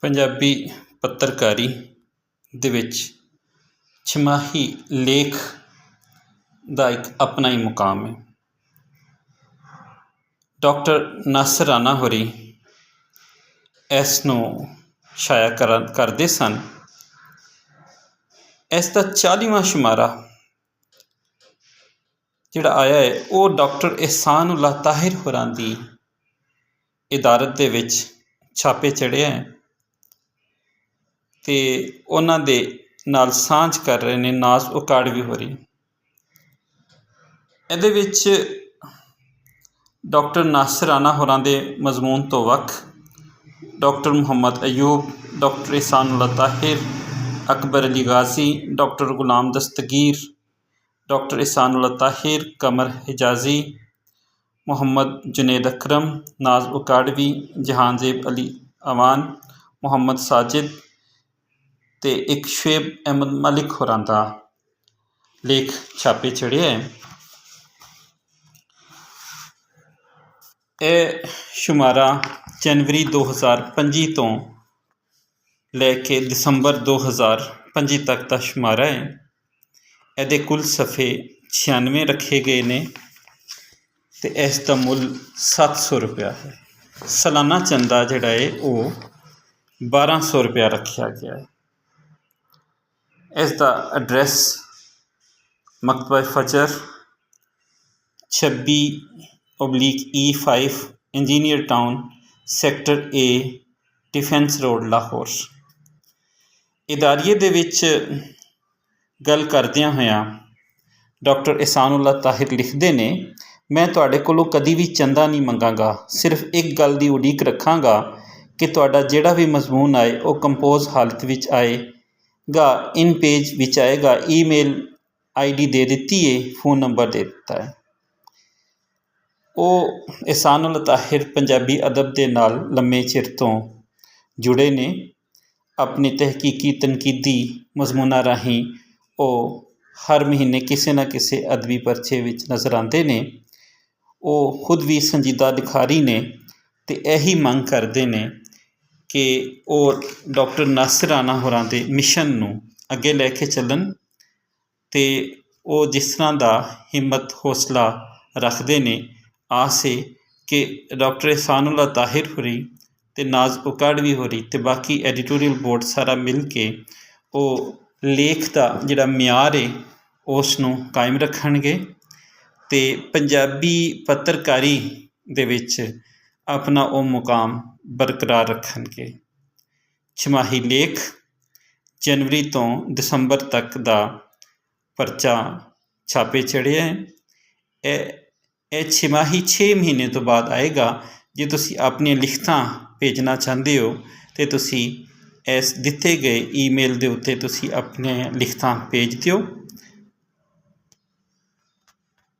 ਪੰਜਾਬੀ ਪੱਤਰਕਾਰੀ ਦੇ ਵਿੱਚ ਛਮਾਹੀ ਲੇਖ ਦਾ ਇੱਕ ਆਪਣਾ ਹੀ ਮੁਕਾਮ ਹੈ। ਡਾਕਟਰ ਨਾਸਰ ਰਾਣਾ ਹੋਰੀ ਇਸ ਨੂੰ ਛਾਇਆ ਕਰਦੇ ਸਨ। ਇਸ ਦਾ 40ਵਾਂ ਸ਼ੁਮਾਰਾ ਜਿਹੜਾ ਆਇਆ ਹੈ ਉਹ ਡਾਕਟਰ ਇਹਸਾਨ ਉੱਲਾ ਤਾਹਿਰ ਹੋਰਾਂ ਦੀ ਇਦਾਰਤ ਦੇ ਵਿੱਚ ਛਾਪੇ ਚੜ੍ਹਿਆ ਹੈ ਅਤੇ ਉਹਨਾਂ ਦੇ ਨਾਲ ਸਾਂਝ ਕਰ ਰਹੇ ਨੇ ਨਾਜ਼ ਉਕਾੜਵੀ ਹੋਰੀ। ਇਹਦੇ ਵਿੱਚ ਡਾਕਟਰ ਨਾਸਰ ਰਾਣਾ ਹੋਰਾਂ ਦੇ ਮਜ਼ਮੂਨ ਤੋਂ ਵੱਖ doctor Muhammad Ayub, doctor Ihsan Ullah Tahir, Akbar Ali Ghazi, doctor Ghulam Dastagir, doctor Ihsan Ullah Tahir, Qamar Hijazi, Muhammad Junaid Akram, Naz Okarvi, Jahanzeb Ali Awan, Muhammad Sajid ਅਤੇ ਇੱਕ ਸ਼ੁਏਬ ਅਹਿਮਦ ਮਲਿਕ ਹੋਰਾਂ ਦਾ ਲੇਖ ਛਾਪੇ ਚੜ੍ਹਿਆ ਹੈ। ਇਹ ਸ਼ੁਮਾਰਾ ਜਨਵਰੀ 2025 ਤੋਂ ਲੈ ਕੇ ਦਸੰਬਰ 2025 ਤੱਕ ਦਾ ਸ਼ੁਮਾਰਾ ਹੈ। ਇਹਦੇ ਕੁੱਲ ਸਫ਼ੇ 96 ਰੱਖੇ ਗਏ ਨੇ ਅਤੇ ਇਸ ਦਾ ਮੁੱਲ 700 ਰੁਪਇਆ ਹੈ। ਸਾਲਾਨਾ ਚੰਦਾ ਜਿਹੜਾ ਹੈ ਉਹ 1200 ਰੁਪਇਆ ਰੱਖਿਆ ਗਿਆ ਹੈ। ਇਸ ਦਾ address Maktaba Fajr 26/E5 Engineer Town, Sector A, Defence Road, Lahore. ਇਦਾਰੀਏ ਦੇ ਵਿੱਚ ਗੱਲ ਕਰਦਿਆਂ ਹੋਇਆਂ ਡਾਕਟਰ ਇਹਸਾਨ ਉੱਲਾ ਤਾਹਿਰ ਲਿਖਦੇ ਨੇ, ਮੈਂ ਤੁਹਾਡੇ ਕੋਲੋਂ ਕਦੀ ਵੀ ਚੰਦਾ ਨਹੀਂ ਮੰਗਾਂਗਾ, ਸਿਰਫ ਇੱਕ ਗੱਲ ਦੀ ਉਡੀਕ ਰੱਖਾਂਗਾ ਕਿ ਤੁਹਾਡਾ ਜਿਹੜਾ ਵੀ ਮਜ਼ਮੂਨ ਆਏ ਉਹ ਕੰਪੋਜ਼ ਹਾਲਤ ਵਿੱਚ ਆਏਗਾ। ਇਨ ਪੇਜ ਵਿੱਚ ਆਏਗਾ। ਈਮੇਲ ID ਦੇ ਦਿੱਤੀ ਹੈ, ਫ਼ੋਨ ਨੰਬਰ ਦੇ ਦਿੱਤਾ ਹੈ। ਉਹ ਇਹਸਾਨ ਉੱਲਾ ਤਾਹਿਰ ਪੰਜਾਬੀ ਅਦਬ ਦੇ ਨਾਲ ਲੰਮੇ ਚਿਰ ਤੋਂ ਜੁੜੇ ਨੇ। ਆਪਣੀ ਤਹਿਕੀਕੀ ਤਨਕੀਦੀ ਮਜ਼ਮੂਨਾਂ ਰਾਹੀਂ ਉਹ ਹਰ ਮਹੀਨੇ ਕਿਸੇ ਨਾ ਕਿਸੇ ਅਦਬੀ ਪਰਚੇ ਵਿੱਚ ਨਜ਼ਰ ਆਉਂਦੇ ਨੇ। ਉਹ ਖੁਦ ਵੀ ਸੰਜੀਦਾ ਲਿਖਾਰੀ ਨੇ ਅਤੇ ਇਹੀ ਮੰਗ ਕਰਦੇ ਨੇ ਕਿ ਉਹ ਡਾਕਟਰ ਨਾਸਰ ਰਾਣਾ ਹੋਰਾਂ ਦੇ ਮਿਸ਼ਨ ਨੂੰ ਅੱਗੇ ਲੈ ਕੇ ਚੱਲਣ ਅਤੇ ਉਹ ਜਿਸ ਤਰ੍ਹਾਂ ਦਾ ਹਿੰਮਤ ਹੌਸਲਾ ਰੱਖਦੇ ਨੇ, ਆਸ ਹੈ ਕਿ ਡਾਕਟਰ ਇਹਸਾਨ ਉੱਲਾ ਤਾਹਿਰ ਹੋਰੀ ਅਤੇ ਨਾਜ਼ ਉਕਾੜਵੀ ਹੋਰੀ ਅਤੇ ਬਾਕੀ ਐਡੀਟੋਰੀਅਲ ਬੋਰਡ ਸਾਰਾ ਮਿਲ ਕੇ ਉਹ ਲੇਖ ਦਾ ਜਿਹੜਾ ਮਿਆਰ ਹੈ ਉਸ ਨੂੰ ਕਾਇਮ ਰੱਖਣਗੇ ਅਤੇ ਪੰਜਾਬੀ ਪੱਤਰਕਾਰੀ ਦੇ ਵਿੱਚ ਆਪਣਾ ਉਹ ਮੁਕਾਮ ਬਰਕਰਾਰ ਰੱਖਣਗੇ। ਛਮਾਹੀ ਲੇਖ ਜਨਵਰੀ ਤੋਂ ਦਸੰਬਰ ਤੱਕ ਦਾ ਪਰਚਾ ਛਾਪੇ ਚੜ੍ਹਿਆ ਹੈ। ਇਹ ਛਮਾਹੀ 6 ਮਹੀਨੇ ਤੋਂ ਬਾਅਦ ਆਏਗਾ। ਜੇ ਤੁਸੀਂ ਆਪਣੀਆਂ ਲਿਖਤਾਂ ਭੇਜਣਾ ਚਾਹੁੰਦੇ ਹੋ ਤਾਂ ਤੁਸੀਂ ਇਸ ਦਿੱਤੇ ਗਏ ਈਮੇਲ ਦੇ ਉੱਤੇ ਤੁਸੀਂ ਆਪਣੀਆਂ ਲਿਖਤਾਂ ਭੇਜ ਦਿਓ।